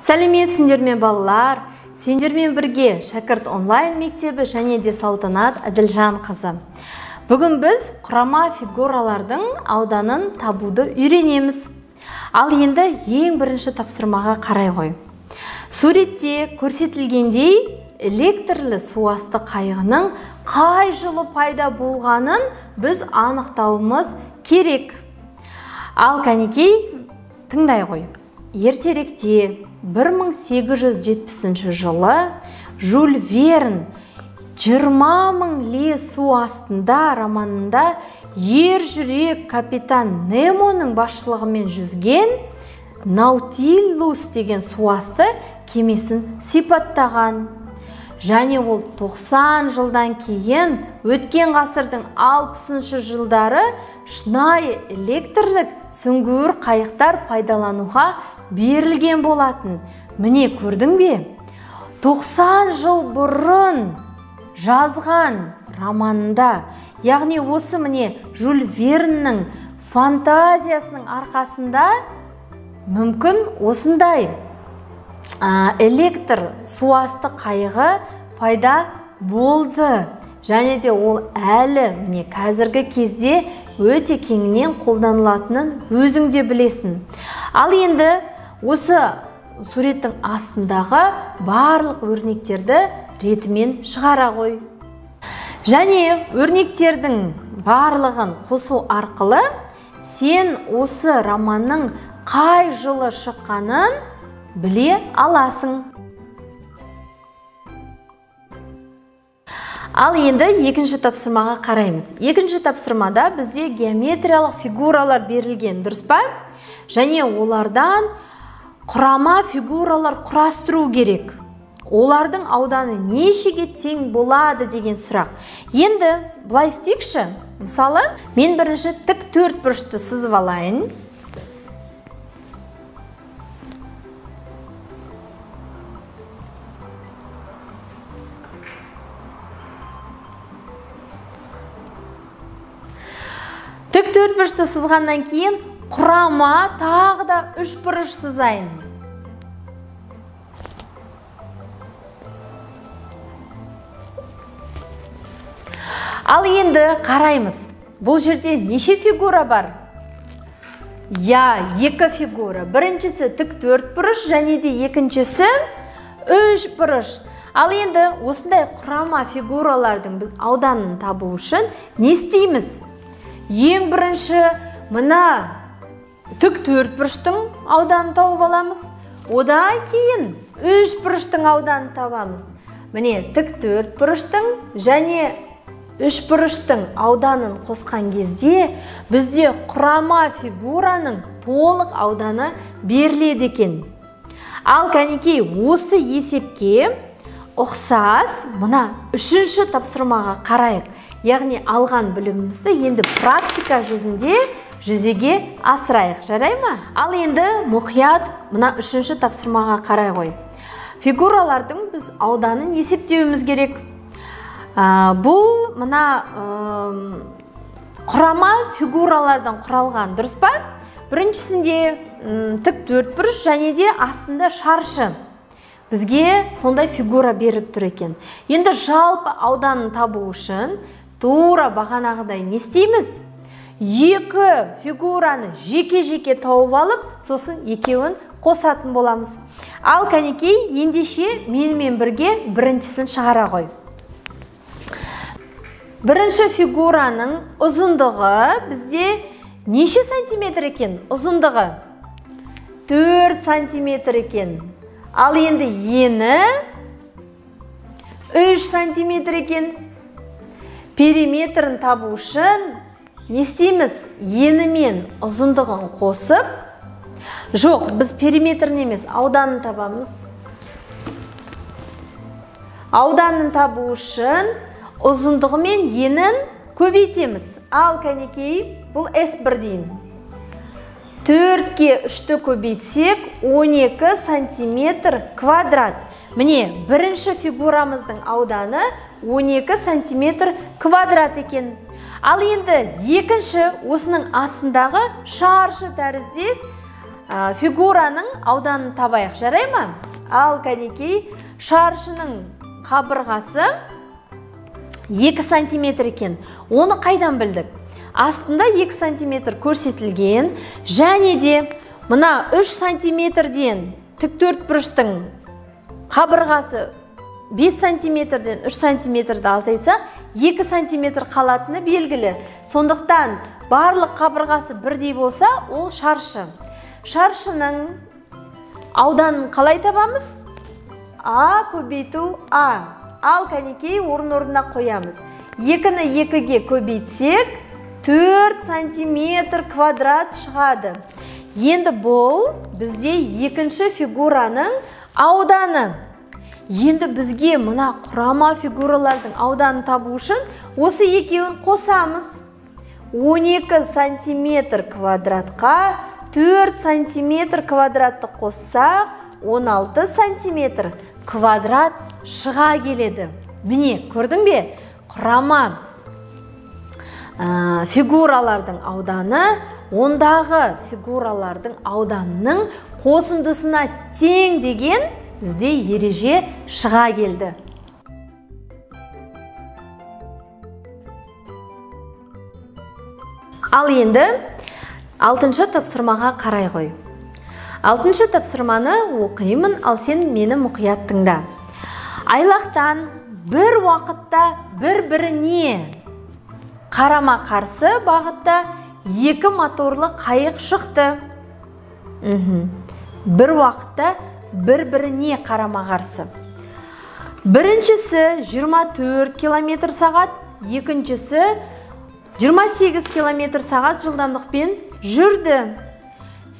Сәлеметсіңдер ме балалар? Сендермен бірге шәкірт онлайн мектебі және де Салтанат Әділжан қызы. Бүгін біз құрама фигуралардың ауданын табуды үйренеміз. Ал енді ең бірінші тапсырмаға қарай ғой. Суретте көрсетілгендей электрлі суасты қайығының қай жылы пайда болғанын біз анықтауымыз керек. Ал кәнекей, тыңдай ғой. Ертеректе 1870 жылы Жюль Верн 20.000 ле су астында романында ержүрек капитан Немоның басшылығымен жүзген Наутилус деген суасты кемесін сипаттаған. Және ол 90 жылдан кейін өткен ғасырдың 60 жылдары шынайы электрлік сүңгуір қайықтар пайдалануға берілген болатын. Міне көрдің бе? 90 жыл бұрын жазған романында, яғни осы міне Жюль Верннің фантазиясының арқасында мүмкін осындай электр суасты қайығы пайда болды. Және де ол әлі міне қазіргі кезде өте кеңінен қолданылатынын өзің де білесің. Ал енді осы суреттің астындағы барлық өрнектерді ретімен шығара ғой. Және өрнектердің барлығын қосу арқылы сен осы романның қай жылы шыққанын біле аласың. Ал енді екінші тапсырмаға қараймыз. Екінші тапсырмада бізде геометриялық фигуралар берілген, дұрыс па? Және олардан құрама фигуралар құрастыру керек. Олардың ауданы нешеге тең болады деген сұрақ. Енді былай істейікші. Мысалы, мен бірінші тік төртбұрышты сызып алайын. Тік төртбұрышты сызғаннан кейін құрама тағы да үшбұрыш сызайын. Ал енді қараймыз. Бұл жерде неше фигура бар? Екі фигура. Біріншісі тік төртбұрыш және де екіншісі үшбұрыш. Ал енді осындай құрама фигуралардың біз ауданын табу үшін не істейміз? Ең бірінші мына тік төртбұрыштың ауданын тауып аламыз. Одан кейін үшбұрыштың ауданын табамыз. Міне тік төртбұрыштың және үшбұрыштың ауданын қосқан кезде бізде құрама фигураның толық ауданы беріледі екен. Ал кәнекей, осы есепке ұқсас мына үшінші тапсырмаға қарайық. Яғни алған білімімізді енді практика жүзінде жүзеге асырайық, жарай ма? Ал енді мұқият мына үшінші тапсырмаға қарай ғой. Фигуралардың біз ауданын есептеуіміз керек. Бұл мына құрама фигуралардан құралған, дұрыс па? Біріншісінде тік төртбұрыш және де астында шаршы. Бізге сондай фигура беріп тұр екен. Енді жалпы ауданын табу үшін тура бағанағыдай не істейміз? Екі фигураны жеке-жеке тауып алып, сосын екеуін қосатын боламыз. Ал кәнекей, ендеше менімен бірге біріншісін шығара ғой. Бірінші фигураның ұзындығы бізде неше сантиметр екен? Ұзындығы 4 сантиметр екен. Ал енді ені 3 сантиметр екен. Периметрін табу үшін не істейміз? Ені мен ұзындығын қосып, жоқ, біз периметрін емес, ауданын табамыз. Ауданын табу үшін ұзындығы мен енін көбейтеміз. Ал кәнекей, бұл S1 дейін. 4-ке 3-ті көбейтсек 12 сантиметр квадрат. Міне, бірінші фигурамыздың ауданы 12 сантиметр квадрат екен. Ал енді екінші осының астындағы шаршы тәріздес фигураның ауданын табайық, жарай ма? Ал кәнекей, шаршының қабырғасы 2 сантиметр екен. Оны қайдан білдік? Астында 2 сантиметр көрсетілген, және де мына 3 сантиметрден тіктөртбұрыштың қабырғасы 5 сантиметрден 3 сантиметрді азайтсақ, 2 сантиметр қалатыны белгілі. Сондықтан барлық қабырғасы бірдей болса, ол шаршы. Шаршының ауданын қалай табамыз? А көбейту А. Ал кәнекей орын-орнына қоямыз. 2-ні 2-ге көбейтсек, 4 сантиметр квадрат шығады. Енді бұл бізде екінші фигураның ауданы. Енді бізге мына құрама фигуралардың ауданын табу үшін осы екеуін қосамыз. 12 сантиметр квадратқа 4 сантиметр квадратты қоссақ, 16 сантиметр квадрат шыға келеді. Міне, көрдің бе? Құрама фигуралардың ауданы ондағы фигуралардың ауданының қосындысына тең деген бізде ереже шыға келді. Ал енді 6-шы тапсырмаға қарай ғой. 6-шы тапсырманы оқимын, ал сен мені мұқият тыңда. Айлақтан бір уақытта бір-біріне қарама қарсы бағытта 2 моторлы қайық шықты. Бір уақытта бір-біріне қарама қарсы. Біріншісі 24 км сағат, екіншісі 28 км сағат жылдамдықпен жүрді.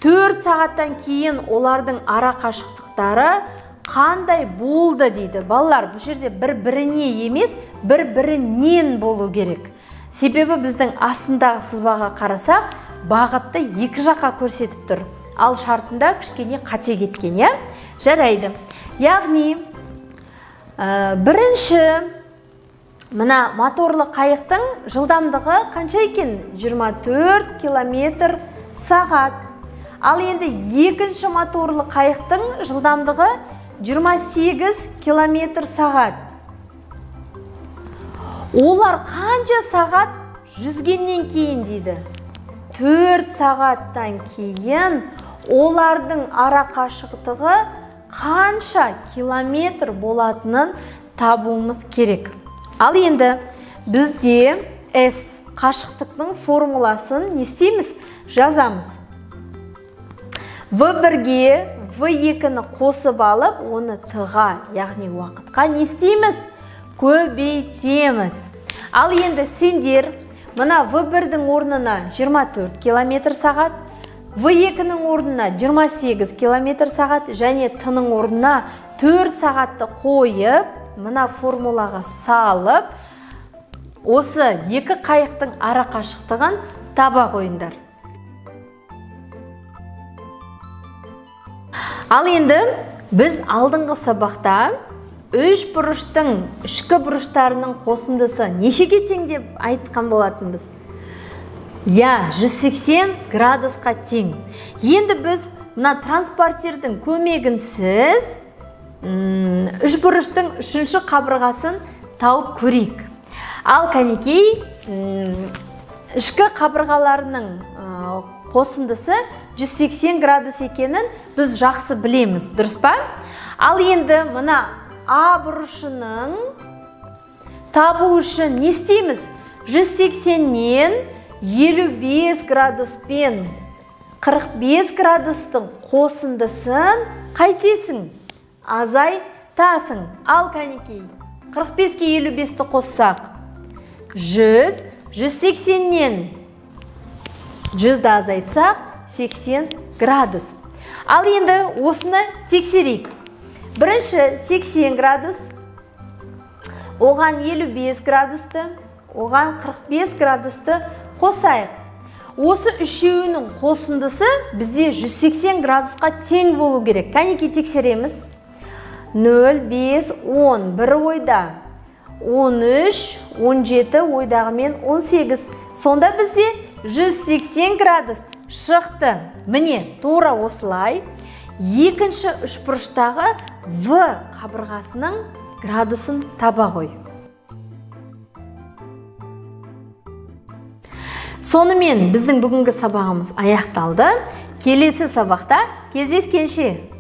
4 сағаттан кейін олардың ара қашықтықтары қандай болды дейді. Балалар, бұл жерде бір-біріне емес, бір-бірінен болу керек. Себебі біздің астындағы сызбаға қарасақ, бағытты екі жаққа көрсетіп тұр. Ал шартында кішкене қате кеткен, я? Жарайды. Яғни, бірінші мына моторлы қайықтың жылдамдығы қанша екен? 24 км сағат. Ал енді екінші моторлы қайықтың жылдамдығы 28 км сағат. Олар қанша сағат жүзгеннен кейін дейді? 4 сағаттан кейін олардың ара қашықтығы қанша километр болатынын табуымыз керек. Ал енді бізде S қашықтықтың формуласын не істейміз? Жазамыз. V1-ге V2-ні қосып алып, оны Т-ға, яғни уақытқа не істейміз? Көбейтеміз. Ал енді сендер мына V1-дің орнына 24 км сағат, V2-ның орнына 28 км сағат және Т-ның орнына 4 сағатты қойып, мына формулаға салып, осы екі қайықтың ара қашықтығын таба қойыңдар. Ал енді біз алдыңғы сабақта үш бұрыштың ішкі бұрыштарының қосындысы нешеге тең деп айтқан болатынбыз? 180 градусқа тең. Енді біз мына транспортердің көмегінсіз үш бұрыштың үшінші қабырғасын тауып көрейік. Ал кәнекей, ішкі қабырғаларының қосындысы 180 градус екенін біз жақсы білеміз, дұрыс па? Ал енді мына А бұрышының табу үшін не істейміз? 180-нен 55 градуспен 45 градустың қосындысын қайтесің? Азайтасың. Ал кәнекей, 45-ке 55-ті қоссақ, 100, 180-нен 100-ді азайтсақ, 80 градус. Ал енді осыны тексерейік. Бірінші 80 градус, оған 55 градусты, оған 45 градусты қосайық. Осы үшеуінің қосындысы бізде 180 градусқа тең болу керек. Кәнекей тексереміз. 0, 5, 10, бір ойда. 13, 17, ойдағымен 18. Сонда бізде 180 градус шықты. Міне, тура осылай. Екінші үшбұрыштағы В қабырғасының градусын таба ғой. Сонымен біздің бүгінгі сабағымыз аяқталды. Келесі сабақта кездескенше.